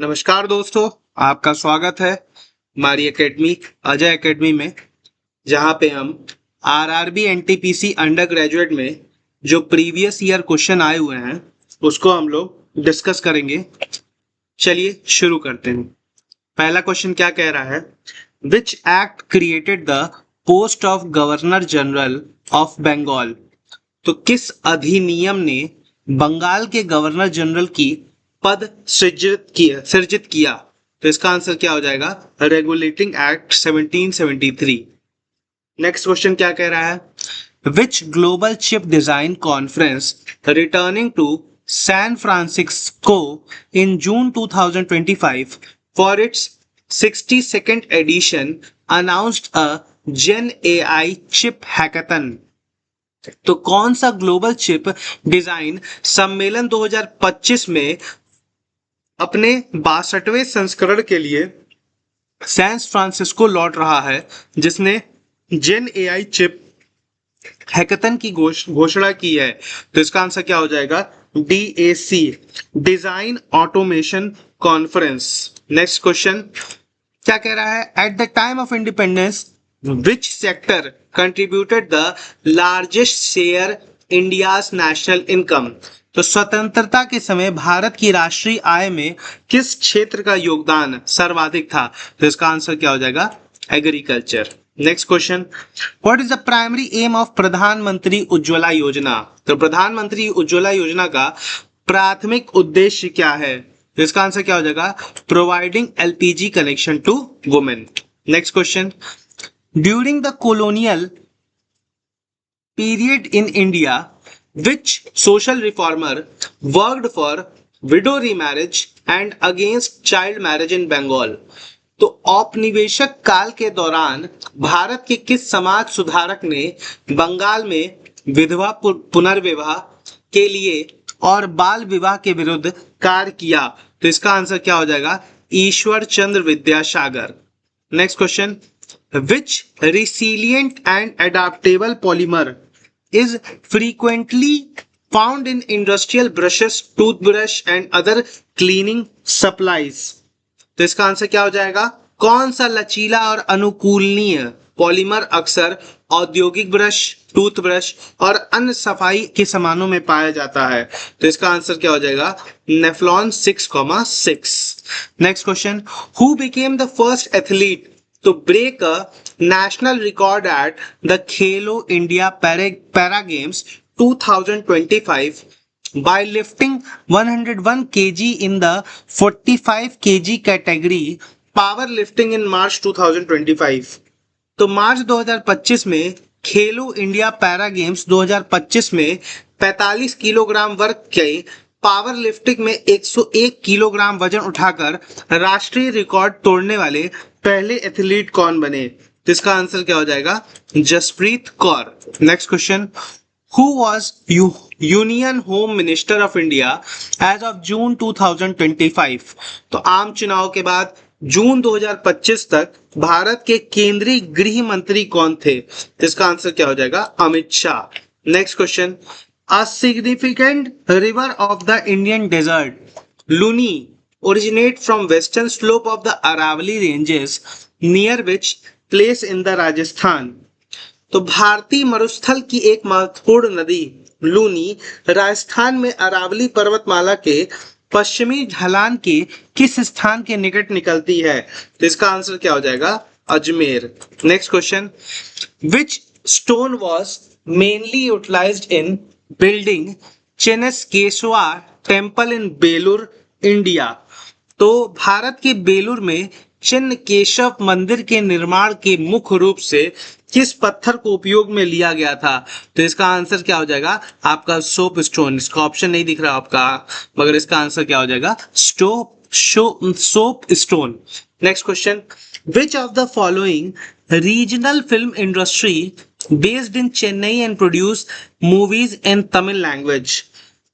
नमस्कार दोस्तों, आपका स्वागत है हमारी एकेडमी अजय एकेडमी में, जहां पे हम आरआरबी एनटीपीसी अंडर ग्रेजुएट में जो प्रीवियस ईयर क्वेश्चन आए हुए हैं उसको हम लोग डिस्कस करेंगे। चलिए शुरू करते हैं। पहला क्वेश्चन क्या कह रहा है? Which act created the post of governor general of Bengal? तो किस अधिनियम ने बंगाल के गवर्नर जनरल की पद सृजित किया? तो इसका आंसर क्या हो जाएगा? Regulating act 1773। नेक्स्ट क्वेश्चन क्या कह रहा है? Which global chip design conference returning to San Francisco in June 2025 for its 62nd edition announced a Gen AI chip hackathon? तो कौन सा ग्लोबल चिप डिजाइन सम्मेलन 2025 में अपने 62वें संस्करण के लिए सैन फ्रांसिस्को लौट रहा है, जिसने जेन एआई चिप हैकेथन की घोषणा की है? तो इसका आंसर क्या हो जाएगा? DAC, design automation conference. Next question क्या कह रहा है? At the time of independence which sector contributed the largest share India's national income? तो स्वतंत्रता के समय भारत की राष्ट्रीय आय में किस क्षेत्र का योगदान सर्वाधिक था? तो इसका आंसर क्या हो जाएगा? Agriculture. Next question, what is the primary aim of प्रधानमंत्री उज्ज्वला योजना? तो प्रधानमंत्री उज्ज्वला योजना का प्राथमिक उद्देश्य क्या है? तो इसका आंसर क्या हो जाएगा? Providing LPG connection to women. Next question, during the colonial period in India, which social reformer worked for widow remarriage and against child marriage in Bengal? तो औपनिवेशिक काल के दौरान भारत के किस समाज सुधारक ने बंगाल में विधवा पुनर्विवाह के लिए और बाल विवाह के विरुद्ध कार्य किया? तो इसका आंसर क्या हो जाएगा? Ishwar Chandra Vidyasagar. Next question, which resilient and adaptable polymer is frequently found in industrial brushes, toothbrush and other cleaning supplies? तो इसका आंसर क्या हो जाएगा? कौन सा लचीला और अनुकूलनीय पॉलीमर अक्सर औद्योगिक ब्रश, टूथब्रश और अन्य सफाई के सामानों में पाया जाता है? तो इसका आंसर क्या हो जाएगा? नेफ्लॉन 6,6। Next question, who became the first athlete to break a national record at the Khelo India Para Games 2025 by lifting 101 kg in the 45 kg category power lifting in March 2025? तो मार्च 2025 में खेलो इंडिया पैरा गेम्स 2025 में 45 kilogram वर्ग के power lifting में 101 kilogram वजन उठाकर राष्ट्रीय record तोड़ने वाले पहले एथलीट कौन बने? तो इसका आंसर क्या हो जाएगा? Jaspreet Kaur. Next question, who was union home minister of India as of June 2025? तो आम चुनाव के बाद जून 2025 तक भारत के केंद्रीय गृह मंत्री कौन थे? तो इसका आंसर क्या हो जाएगा? Amit Shah. Next question, a significant river of the Indian desert, Luni, originate from western slope of the Aravalli ranges, near which place in the Rajasthan? तो भारतीय मरुस्थल की एक महत्वपूर्ण नदी लूनी राजस्थान में अरावली पर्वतमाला के पश्चिमी ढलान के किस स्थान के निकट निकलती है? तो इसका आंसर क्या हो जाएगा? Ajmer. Next question, which stone was mainly utilised in building Chennakeshava temple in Belur, India? तो भारत के बेलूर में चिन्नकेशव मंदिर के निर्माण के मुख्य रूप से किस पत्थर को उपयोग में लिया गया था? तो इसका आंसर क्या हो जाएगा? आपका सोप स्टोन। इसका ऑप्शन नहीं दिख रहा आपका, मगर इसका आंसर क्या हो जाएगा? Soap stone. Next question, which of the following regional film industry based in Chennai and produce movies in Tamil language?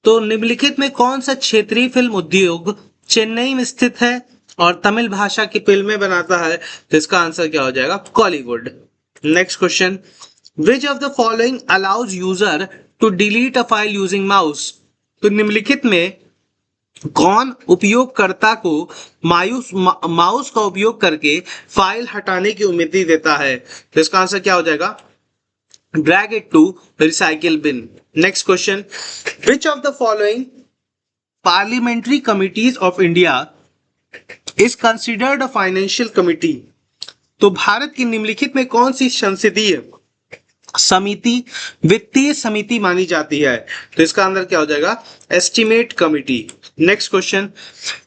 तो निम्नलिखित में कौन सा क्षेत्रीय फिल्म उद्योग चेन्नई में स्थित है और तमिल भाषा की फिल्में बनाता है? तो इसका आंसर क्या हो जाएगा? Kollywood. Next question, which of the following allows user to delete a file using mouse? तो निम्नलिखित में कौन उपयोगकर्ता को माउस का उपयोग करके फाइल हटाने की अनुमति देता है? तो इसका आंसर क्या हो जाएगा? Drag it to recycle bin. Next question, which of the following parliamentary committees of India is considered a financial committee? तो भारत की निम्नलिखित में कौन सी संसदीय समिति वित्तीय समिति मानी जाती है? तो इसका आंसर क्या हो जाएगा? Estimate committee. Next question,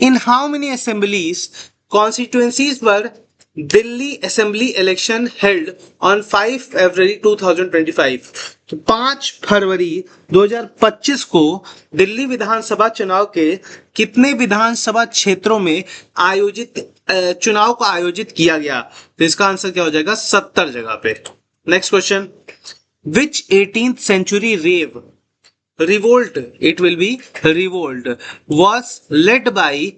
in how many assemblies constituencies were Delhi assembly election held on 5 फरवरी 2025? तो 5 फरवरी 2025 को दिल्ली विधानसभा चुनाव के कितने विधानसभा क्षेत्रों में चुनाव को आयोजित किया गया? तो इसका आंसर क्या हो जाएगा? 70 जगह पे। Next question, which 18th century revolt, it will be revolt, was led by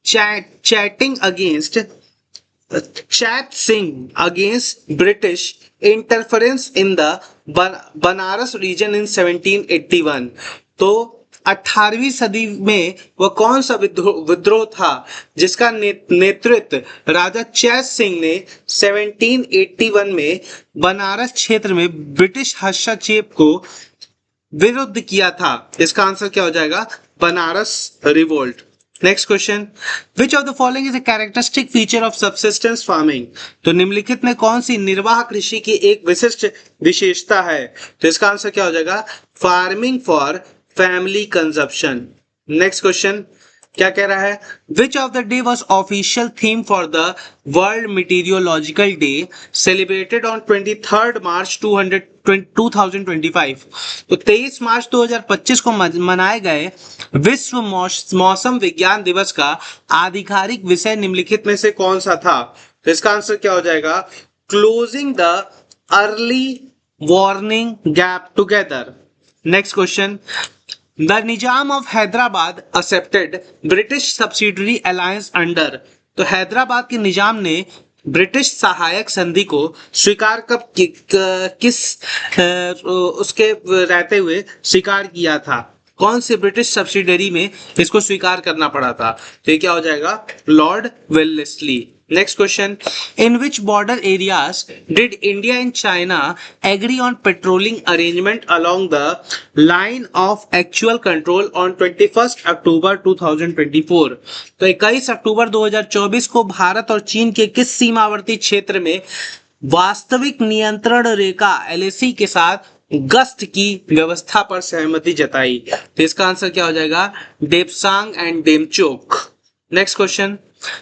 Chat Singh against British interference in the Banaras region in 1781? तो 18वीं सदी में वह कौन सा विद्रोह था जिसका नेतृत्व राजा चैत सिंह ने 1781 में बनारस क्षेत्र में ब्रिटिश हस्तक्षेप को विरुद्ध किया था? इसका आंसर क्या हो जाएगा? Banaras revolt. Next question, which of the following is a characteristic feature of subsistence farming? तो निम्नलिखित में कौन सी निर्वाह कृषि की एक विशिष्ट विशेषता है? तो इसका आंसर क्या हो जाएगा? Farming for family consumption. Next question क्या कह रहा है? Which of the day was official theme for the world meteorological day celebrated on 23 March 2025? तो 23 मार्च 2025 को मनाए गए विश्व मौसम विज्ञान दिवस का आधिकारिक विषय निम्नलिखित में से कौन सा था? तो इसका आंसर क्या हो जाएगा? Closing the early warning gap together. Next question, the Nizam of Hyderabad accepted British subsidiary alliance under? तो हैदराबाद के निजाम ने ब्रिटिश सहायक संधि को स्वीकार कब उसके रहते हुए स्वीकार किया था? कौन से ब्रिटिश सब्सिडरी में इसको स्वीकार करना पड़ा था? तो ये क्या हो जाएगा? Lord Wellesley. Next question, in which border areas did India and China agree on patrolling arrangement along the line of actual control on 21 October 2024? तो 21 अक्टूबर 2024 को भारत और चीन के किस सीमावर्ती क्षेत्र में वास्तविक नियंत्रण रेखा LAC के साथ गश्त की व्यवस्था पर सहमति जताई? तो इसका आंसर क्या हो जाएगा? Depsang and Demchok. Next question,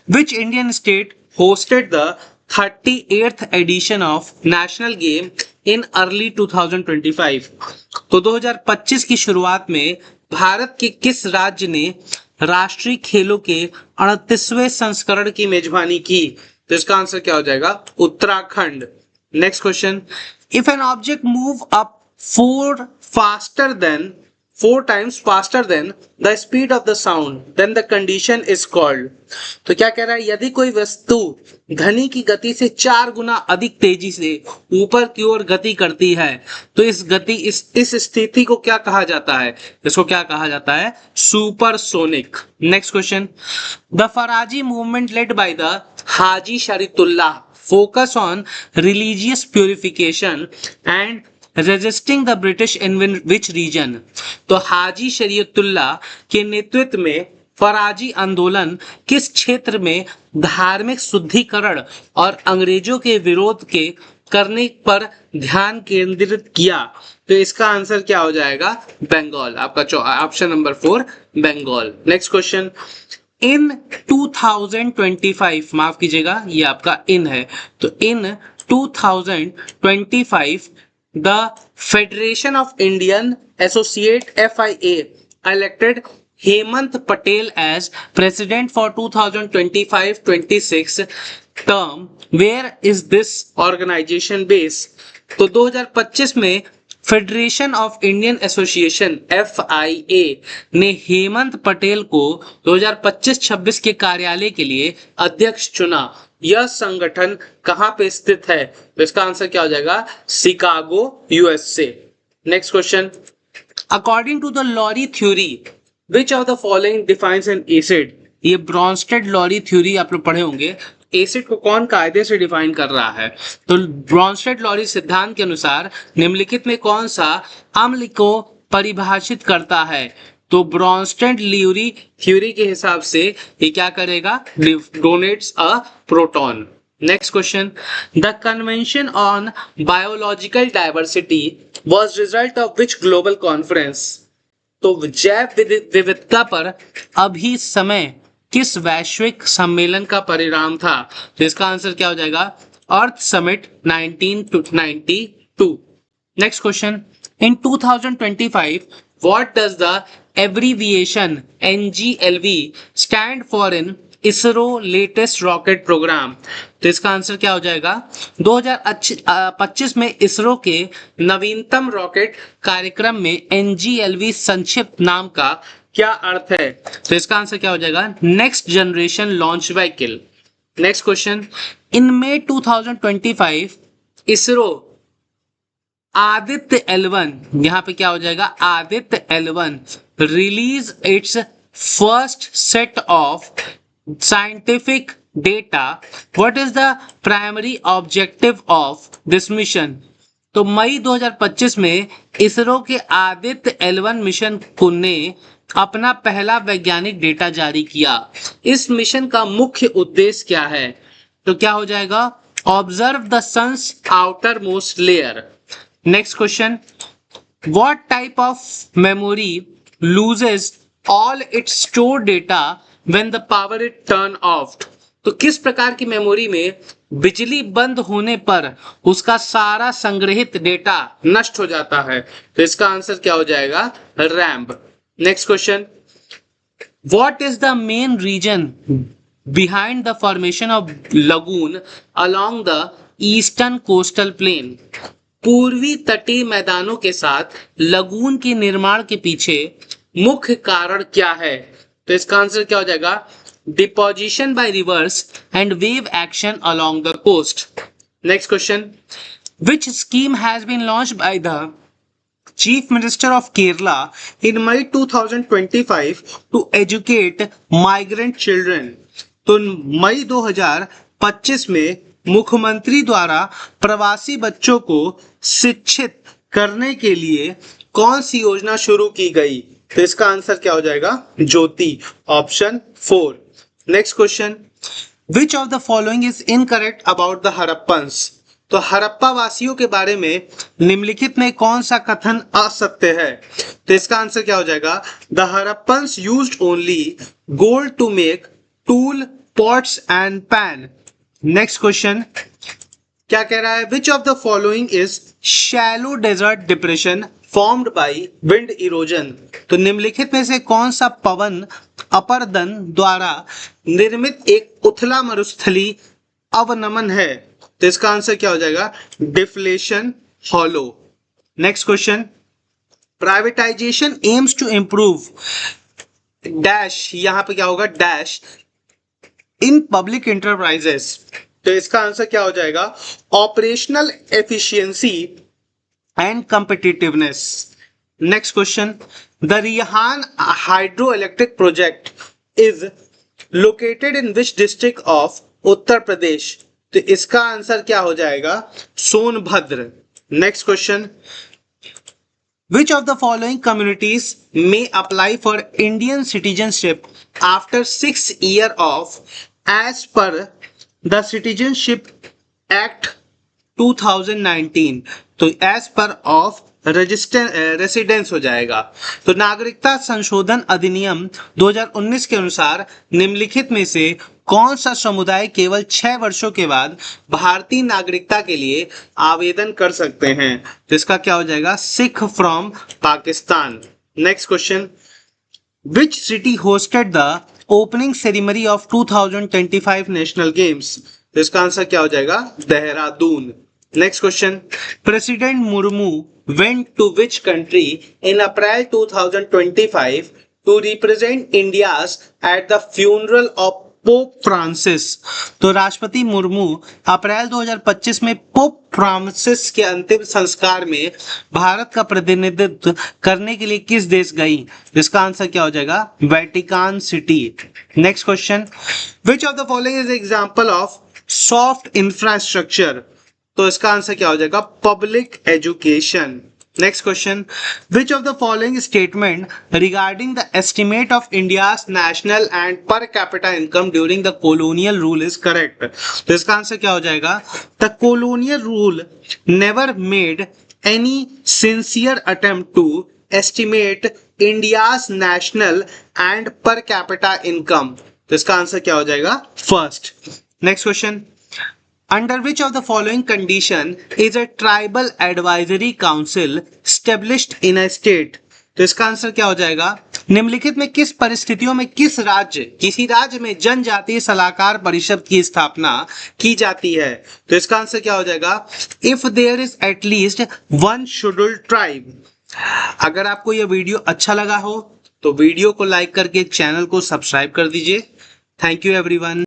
which Indian state hosted the 38th edition of National Game in early 2025? तो 2025 की शुरुआत में भारत के किस राज्य ने राष्ट्रीय खेलों के 38वें संस्करण की मेजबानी की? तो इसका आंसर क्या हो जाएगा? Uttarakhand. Next question, if an object move up 4 times faster than the speed of the sound, then the condition is called? तो क्या कह रहा है? यदि कोई वस्तु ध्वनि की गति से 4 गुना अधिक तेजी से ऊपर की ओर गति करती है तो इस स्थिति को क्या कहा जाता है? इसको क्या कहा जाता है? Supersonic. Next question, the Faraizi movement led by the Haji Shariatullah focus on religious purification and resisting the British in which region? तो हाजी शरीयतुल्लाह के नेतृत्व में फराजी आंदोलन किस क्षेत्र में धार्मिक शुद्धिकरण और अंग्रेजों के विरोध के करने पर ध्यान केंद्रित किया? तो इसका आंसर क्या हो जाएगा? बंगाल। आपका option number 4 Bengal. Next question, in 2025, माफ कीजिएगा ये आपका इन है, तो इन 2025 the Federation of Indian Associate FIA elected Hemant Patel as president for 2025-26 term. Where is this organization based? तो 2025 में federation of Indian association FIA ने हेमंत पटेल को 2025-26 के कार्यालय के लिए अध्यक्ष चुना। यह संगठन कहां पे स्थित है? तो इसका आंसर क्या हो जाएगा? Chicago USA। Next question, according to the Lowry theory which of the following defines an acid, ये ब्रॉन्स्टेड लॉरी थ्योरी आप लोग पढ़े होंगे। एसिड को कौन कायदे से डिफाइन कर रहा है, तो ब्रॉन्स्टेड लॉरी सिद्धांत के अनुसार निम्नलिखित में कौन सा अम्ल को परिभाषित करता है, तो ब्रॉन्स्टेड ल्यूरी थ्योरी के हिसाब से ये क्या करेगा, donates a proton. Next question, the convention on biological diversity was result of which global conference, तो जैव विविधता पर अभी समय किस वैश्विक सम्मेलन का परिणाम था, तो इसका आंसर क्या हो जाएगा, earth summit 1992। Next question, in 2025 what does the abbreviation NGLV stand for in ISRO latest rocket programme, तो इसका आंसर क्या हो जाएगा, 2025 में इसरो के नवीनतम रॉकेट कार्यक्रम में NGLV संक्षिप्त नाम का क्या अर्थ है, तो इसका आंसर क्या हो जाएगा, next generation launch vehicle. Next question, in May 2025 ISRO Aditya L1, यहां पे क्या हो जाएगा, Aditya L1 release its first set of scientific data, what is the primary objective of this mission, तो मई 2025 में इसरो के आदित्य L1 मिशन ने अपना पहला वैज्ञानिक डेटा जारी किया। इस मिशन का मुख्य उद्देश्य क्या है, तो क्या हो जाएगा, observe the sun's outermost layer. Next question, what type of memory loses all its store data when the power is turn off, तो किस प्रकार की मेमोरी में बिजली बंद होने पर उसका सारा संग्रहित डेटा नष्ट हो जाता है, तो इसका आंसर क्या हो जाएगा, RAM. Next question, what is the main reason behind the formation of lagoon along the eastern coastal plain, पूर्वी तटीय मैदानों के साथ लगून के निर्माण के पीछे मुख्य कारण क्या है, तो इसका आंसर क्या हो जाएगा, deposition by rivers and wave action along the coast. Next question, which scheme has been launched by the Chief Minister of Kerala in May 2025 to educate migrant children, तो मई 2025 में मुख्यमंत्री द्वारा प्रवासी बच्चों को शिक्षित करने के लिए कौन सी योजना शुरू की गई, तो इसका आंसर क्या हो जाएगा, Jyoti, option 4। Next question, which of the following is incorrect about the Harappans, तो हड़प्पा वासियों के बारे में निम्नलिखित में कौन सा कथन असत्य है, तो इसका आंसर क्या हो जाएगा, the Harappans used only gold to make tool pots and pan. Next question क्या कह रहा है, which of the following is shallow desert depression formed by wind erosion, तो निम्नलिखित में से कौन सा पवन अपरदन द्वारा निर्मित एक उथला मरुस्थली अवनमन है, तो इसका आंसर क्या हो जाएगा, deflation hollow. Next question, privatization aims to improve dash, यहां पे क्या होगा, डैश इन पब्लिक इंटरप्राइजेस, तो इसका आंसर क्या हो जाएगा, operational efficiency and competitiveness. Next question, the Rihand hydro electric project is located in which district of Uttar Pradesh, तो इसका आंसर क्या हो जाएगा, Sonbhadra. Next question, which of the following communities may apply for Indian citizenship after 6 years of age per the citizenship act 2019, तो as per of residence हो जाएगा। तो नागरिकता संशोधन अधिनियम 2019 के अनुसार निम्नलिखित में से कौन सा समुदाय केवल 6 वर्षों के बाद भारतीय नागरिकता के लिए आवेदन कर सकते हैं, तो इसका क्या हो जाएगा, Sikh from Pakistan. Next question, which city hosted the opening ceremony of 2025 national games, तो इसका आंसर क्या हो जाएगा, Dehradun. Next question, president Murmu went to which country in April 2025 to represent India's at the funeral of pope Francis. तो राष्ट्रपति मुर्मू अप्रैल 2025 में pope Francis के अंतिम संस्कार में भारत का प्रतिनिधित्व करने के लिए किस देश गई? इसका आंसर क्या हो जाएगा? Vatican city. Next question, which of the following is example of soft infrastructure? तो इसका आंसर क्या हो जाएगा? Public education. Next question, which of the following statement regarding the estimate of India's national and per capita income during the colonial rule is correct? तो इसका answer क्या हो जाएगा? The colonial rule never made any sincere attempt to estimate India's national and per capita income. तो इसका answer क्या हो जाएगा? First. Next question, under which of the following condition is a tribal advisory council established in a state? तो इसका answer क्या हो जाएगा? निम्नलिखित में किस परिस्थितियों में किसी राज्य में जनजातीय सलाहकार परिषद की स्थापना की जाती है? तो इसका आंसर क्या हो जाएगा? If there is at least one scheduled tribe. अगर आपको यह वीडियो अच्छा लगा हो तो वीडियो को लाइक करके चैनल को सब्सक्राइब कर दीजिए। Thank you everyone.